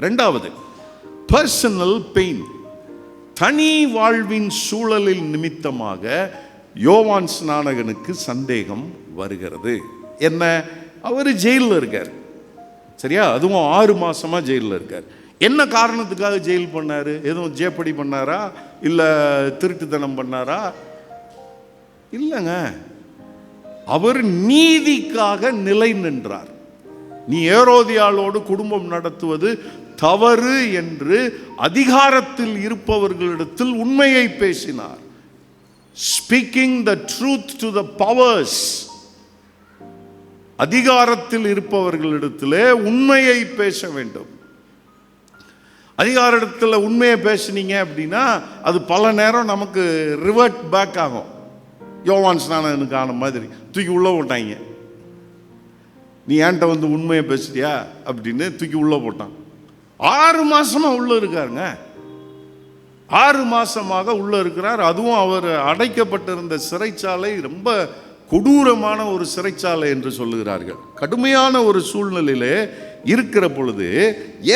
இரண்டாவது, personal pain. தனி வாழ்வின் சூழலில் நிமித்தமாக யோவான் ஸ்நானகனுக்கு சந்தேகம் வருகிறது. என்ன, அவர் ஜெயிலில் இருக்கார், சரியா? அதுவும் 6 மாசமா ஜெயிலில் இருக்கார். என்ன காரணத்துக்காக ஜெயில் பண்ணாரு? எதுவும் ஜேப்படி பண்ணாரா, இல்லை திருட்டுத்தனம் பண்ணாரா? இல்லைங்க, அவர் நீதிக்காக நிலை நின்றார். நீ ஏரோதியாளோடு குடும்பம் நடத்துவது தவறு என்று அதிகாரத்தில் இருப்பவர்களிடத்தில் உண்மையை பேசினார். Speaking the truth to the powers. அதிகாரத்தில் இருப்பவர்களிடத்திலே உண்மையை பேச வேண்டும். அதிகாரத்தில் உண்மையை பேசினீங்க அப்படின்னா அது பல நேரம் நமக்கு ரிவர்ட் பேக் ஆகும். யோவான் ஸ்நானகனுக்கு ஆன மாதிரி தூக்கி உள்ள போட்டாங்க. நீ ஏன்ட்ட வந்து உண்மையை பேசுறியா அப்படின்னு தூக்கி உள்ள போட்டான். 6 மாசமா உள்ள இருக்காருங்க. 6 மாசமாக உள்ள இருக்கிறார். அதுவும் அவர் அடைக்கப்பட்டிருந்த சிறைச்சாலை ரொம்ப கொடூரமான ஒரு சிறைச்சாலை என்று சொல்லுகிறார்கள். கடுமையான ஒரு சூழ்நிலையிலே இருக்கிற பொழுது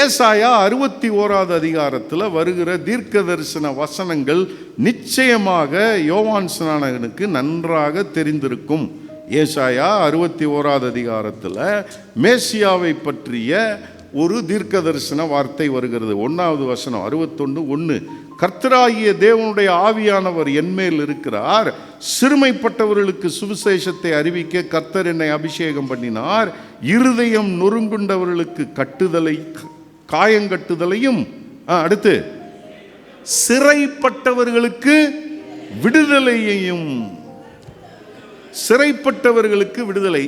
ஏசாயா 61வது அதிகாரத்தில் வருகிற தீர்க்க தரிசன வசனங்கள் நிச்சயமாக யோவான் ஸ்நானகனுக்கு நன்றாக தெரிந்திருக்கும். ஏசாயா 61வது அதிகாரத்தில் மேசியாவை பற்றிய ஒரு தீர்க்க தரிசன வார்த்தை வருகிறது. 1வது வசனம் 61:1, கர்த்தராகிய தேவனுடைய ஆவியானவர் என்மேல் இருக்கிறார், சிறுமைப்பட்டவர்களுக்கு சுவிசேஷத்தை அறிவிக்க கர்த்தர் என்னை அபிஷேகம் பண்ணினார், இருதயம் நொறுங்குண்டவர்களுக்கு கட்டுதலை காயங்கட்டுதலையும், அடுத்து சிறைப்பட்டவர்களுக்கு விடுதலையையும். சிறைப்பட்டவர்களுக்கு விடுதலை.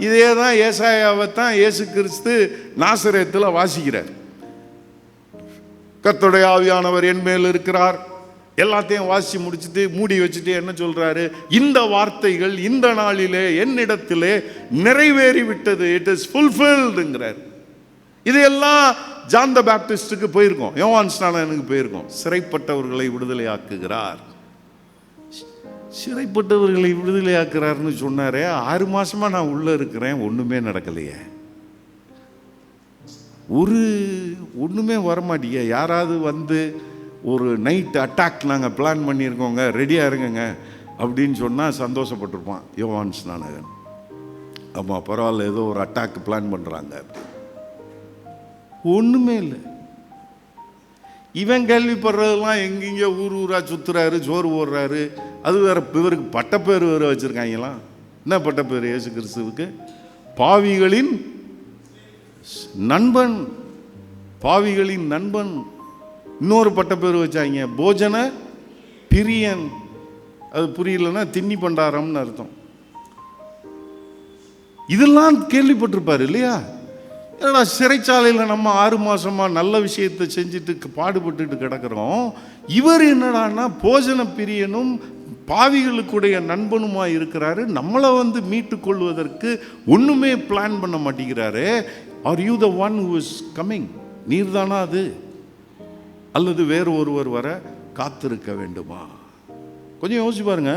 இதே தான் ஏசாயாவை தான் இயேசு கிறிஸ்து நாசரேத்தில் வாசிக்கிறார். கர்த்தருடைய ஆவியானவர் என் மேல் இருக்கிறார், எல்லாத்தையும் வாசி முடிச்சுட்டு மூடி வச்சுட்டு என்ன சொல்றாரு? இந்த வார்த்தைகள் இந்த நாளிலே என்னிடத்திலே நிறைவேறிவிட்டது, இட் இஸ் ஃபுல்ஃபில்டுங்கிறார். இதையெல்லாம் ஜான் த பேப்டிஸ்டுக்கு போயிருக்கோம், யோவான் ஸ்நானகனுக்கு போயிருக்கோம். சிறைப்பட்டவர்களை விடுதலை ஆக்குகிறார். சிறைப்பட்டவர்களை விடுதலை ஆக்குறாருன்னு சொன்னாரே, 6 மாசமா நான் உள்ள இருக்கிறேன், ஒண்ணுமே நடக்கலையே, ஒண்ணுமே வரமாட்டீங்க. யாராவது வந்து ஒரு நைட் அட்டாக் நாங்கள் பிளான் பண்ணியிருக்கோங்க, ரெடியாக இருங்கங்க அப்படின்னு சொன்னால் சந்தோஷப்பட்டிருப்பான் யோவான் ஸ்நானகன். ஆமாம், பரவாயில்ல, ஏதோ ஒரு அட்டாக் பிளான் பண்ணுறாங்க. ஒன்றுமே இல்லை. இவன் கேள்விப்படுறதெல்லாம் எங்கெங்க ஊர் ஊராக சுற்றுறாரு, சோறு போடுறாரு. அது வேற, இவருக்கு பட்டப்பேர் வேறு வச்சுருக்காங்களாம். என்ன பட்டப்பேர் இயேசு கிறிஸ்துவுக்கு? பாவிகளின் நண்பன். பாவிகளின் நண்பன். இன்னொரு பட்டப்பேர் வச்சாங்க, போஜன பிரியன். அது புரியலன்னா தின்னி பண்டாரம்னு அர்த்தம். இதெல்லாம் கேள்விப்பட்டிருப்பாரு இல்லையா? ஏன்னா சிறைச்சாலையில் நம்ம 6 மாசமா நல்ல விஷயத்தை செஞ்சுட்டு பாடுபட்டு கிடக்கிறோம். இவர் என்னடான்னா போஜன பிரியனும் பாவிகளுக்குடைய நண்பனுமா இருக்கிறாரு. நம்மளை வந்து மீட்டு கொள்வதற்கு ஒண்ணுமே பிளான் பண்ண மாட்டேங்கிறாரு. Are you the one who is coming? நீர்தானா அது, அல்லது வேறு ஒருவர் வர காத்திருக்க வேண்டுமா? கொஞ்சம் யோசிச்சு பாருங்க.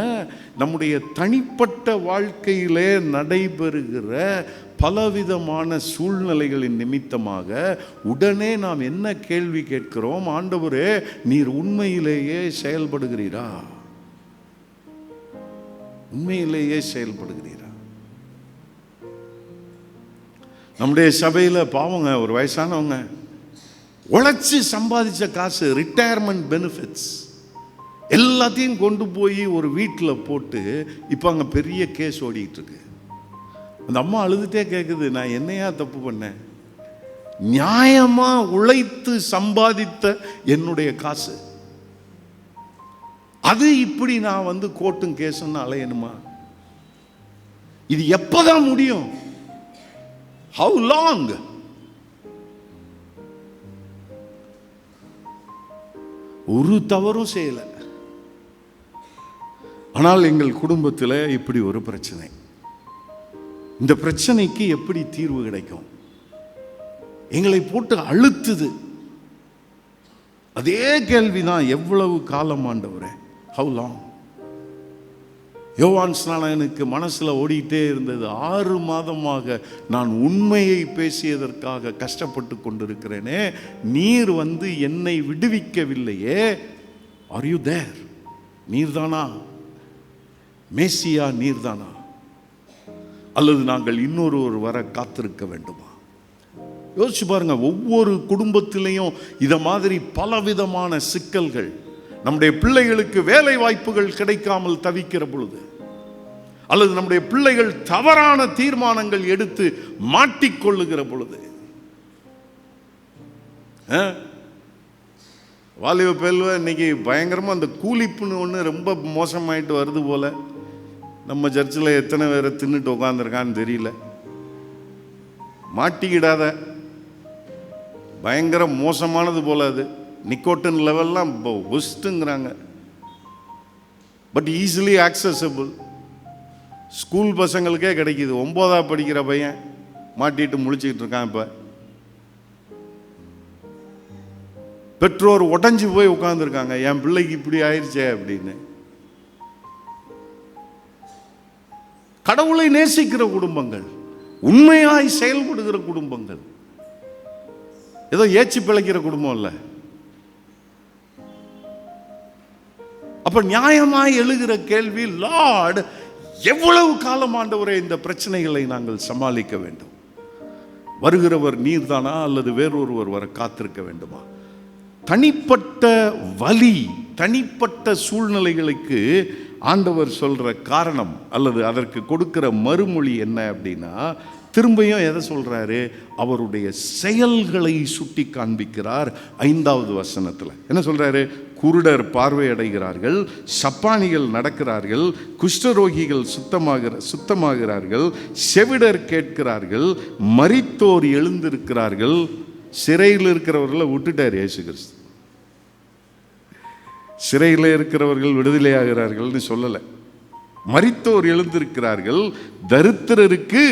நம்முடைய தனிப்பட்ட வாழ்க்கையிலே நடைபெறுகிற பலவிதமான சூழ்நிலைகளின் நிமித்தமாக உடனே நாம் என்ன கேள்வி கேட்கிறோம்? ஆண்டவரே, நீர் உண்மையிலேயே செயல்படுகிறீரா? உண்மையிலேயே செயல்படுகிறீரா? நம்முடைய சபையில் பாவங்க, ஒரு வயசானவங்க உழைச்சி சம்பாதிச்ச காசு, ரிட்டையர்மெண்ட் பெனிஃபிட்ஸ் எல்லாத்தையும் கொண்டு போய் ஒரு வீட்டில் போட்டு இப்போ அங்கே பெரிய கேஸ் ஓடிக்கிட்டு இருக்கு. அந்த அம்மா அழுதுகிட்டே கேட்குது, நான் என்னையா தப்பு பண்ணேன்? நியாயமா உழைத்து சம்பாதித்த என்னுடைய காசு, அது இப்படி நான் வந்து கோர்ட்டும் கேஸுன்னு அலையணுமா? இது எப்பதான் முடியும்? How long? ஒரு தவறும் செய்யல. ஆனால் எங்கள் குடும்பத்தில் இப்படி ஒரு பிரச்சனை. இந்த பிரச்சனைக்கு எப்படி தீர்வு கிடைக்கும்? எங்களை போட்டு அழுத்துது. அதே கேள்விதான், எவ்வளவு காலம் ஆண்டவரே? How long? யோவான் ஸ்நானகனுக்கு மனசில் ஓடிட்டே இருந்தது, 6 மாதமாக நான் உண்மையை பேசியதற்காக கஷ்டப்பட்டு கொண்டிருக்கிறேனே, நீர் வந்து என்னை விடுவிக்கவில்லையே. Are you there? நீர்தானா மேசியா? நீர்தானா? அல்லது நாங்கள் இன்னொரு வர காத்திருக்க வேண்டுமா? யோசிச்சு பாருங்க. ஒவ்வொரு குடும்பத்திலையும் இதை மாதிரி பலவிதமான சிக்கல்கள். நம்முடைய பிள்ளைகளுக்கு வேலை வாய்ப்புகள் கிடைக்காமல் தவிக்கிற பொழுது, அல்லது நம்முடைய பிள்ளைகள் தவறான தீர்மானங்கள் எடுத்து மாட்டிக்கொள்ளுகிற பொழுது, வாலிப பெல்வ இன்னைக்கு பயங்கரமாக அந்த கூலிப்புன்னு ஒன்று ரொம்ப மோசமாயிட்டு வருது போல. நம்ம சர்ச்சில் எத்தனை பேரை தின்னுட்டு உட்காந்துருக்கான்னு தெரியல. மாட்டிக்கிடாத, பயங்கர மோசமானது போல. அது நிக்கோட்டின் லெவல்லாம் ஒஸ்ட்டுங்கிறாங்க. But easily accessible. ஸ்கூல் பசங்களுக்கே கிடைக்கிது. 9ஆவது படிக்கிற பையன் மாட்டிட்டு முழிச்சுக்கிட்டு இருக்கான். இப்போ பெற்றோர் உடஞ்சி போய் உட்காந்துருக்காங்க, என் பிள்ளைக்கு இப்படி ஆயிடுச்சே அப்படின்னு. கடவுளை நேசிக்கிற குடும்பங்கள், உண்மையாய் செயல்படுகிற குடும்பங்கள், ஏதோ ஏச்சி பிழைக்கிற குடும்பம் இல்லை. அப்ப நியாயமாய் எழுகிற கேள்வி, லார்ட், எவ்வளவு காலம் ஆண்டவரே இந்த பிரச்சனைகளை நாங்கள் சமாளிக்க வேண்டும்? வருகிறவர் நீர்தானா அல்லது வேறொருவர் வர காத்திருக்க வேண்டுமா? தனிப்பட்ட வலி, தனிப்பட்ட சூழ்நிலைகளுக்கு ஆண்டவர் சொல்ற காரணம் அல்லது அதற்கு கொடுக்கிற மறுமொழி என்ன அப்படின்னா, திரும்பியும் எதை சொல்றாரு? அவருடைய செயல்களை சுட்டி காண்பிக்கிறார். 5வது வசனத்தில் என்ன சொல்றாரு? குருடர் பார்வை அடைகிறார்கள், சப்பானிகள் நடக்கிறார்கள், குஷ்டரோகிகள் சுத்தமாகிறார்கள், செவிடர் கேட்கிறார்கள், மரித்தோர் எழுந்திருக்கிறார்கள். சிறையில் இருக்கிறவர்களை விட்டுட்டார் இயேசு கிறிஸ்து. சிறையில் இருக்கிறவர்கள் விடுதலையாகிறார்கள்னு சொல்லலை. மரித்தோர் எழுந்திருக்கிறார்கள், தரித்திரருக்கு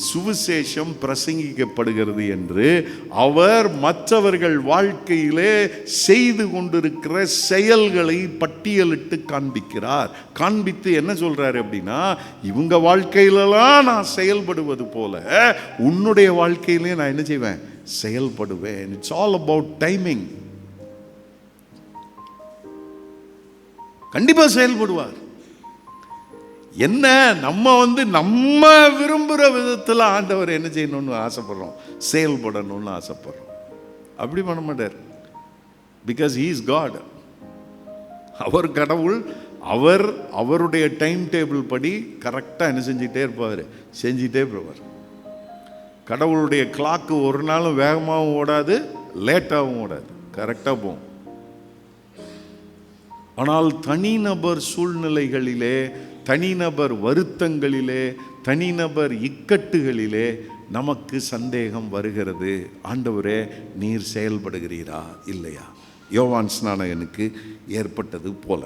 சுவிசேஷம் பிரசங்கிக்கப்படுகிறது என்று அவர் மற்றவர்கள் வாழ்க்கையிலே செய்து கொண்டிருக்கிற செயல்களை பட்டியலிட்டு காண்பிக்கிறார். காண்பித்து என்ன சொல்றாரு அப்படின்னா, இவங்க வாழ்க்கையிலலாம் நான் செயல்படுவது போல உன்னுடைய வாழ்க்கையிலே நான் என்ன செய்வேன்? செயல்படுவேன். It's all about timing. கண்டிப்பா செயல்படுவார். என்ன, நம்ம விரும்புகிற விதத்தில் ஆண்டவர் என்ன செய்யணும்னு ஆசைப்படுறோம், செயல்படணும்னு ஆசைப்படுறோம். அப்படி பண்ண மாட்டார். Because he is God. அவர் கடவுள். அவருடைய டைம் டேபிள் படி கரெக்டாக என்ன செஞ்சிட்டே இருப்பார், செஞ்சிட்டே இருப்பார். கடவுளுடைய கிளாக்கு ஒரு நாளும் வேகமாகவும் ஓடாது, லேட்டாகவும் ஓடாது, கரெக்டாக போகும். ஆனால் தனிநபர் சூழ்நிலைகளிலே, தனிநபர் வருத்தங்களிலே, தனிநபர் இக்கட்டுகளிலே நமக்கு சந்தேகம் வருகிறது. ஆண்டவரே, நீர் செயல்படுகிறீரா இல்லையா? யோவான் ஸ்நானகனுக்கு ஏற்பட்டது போல.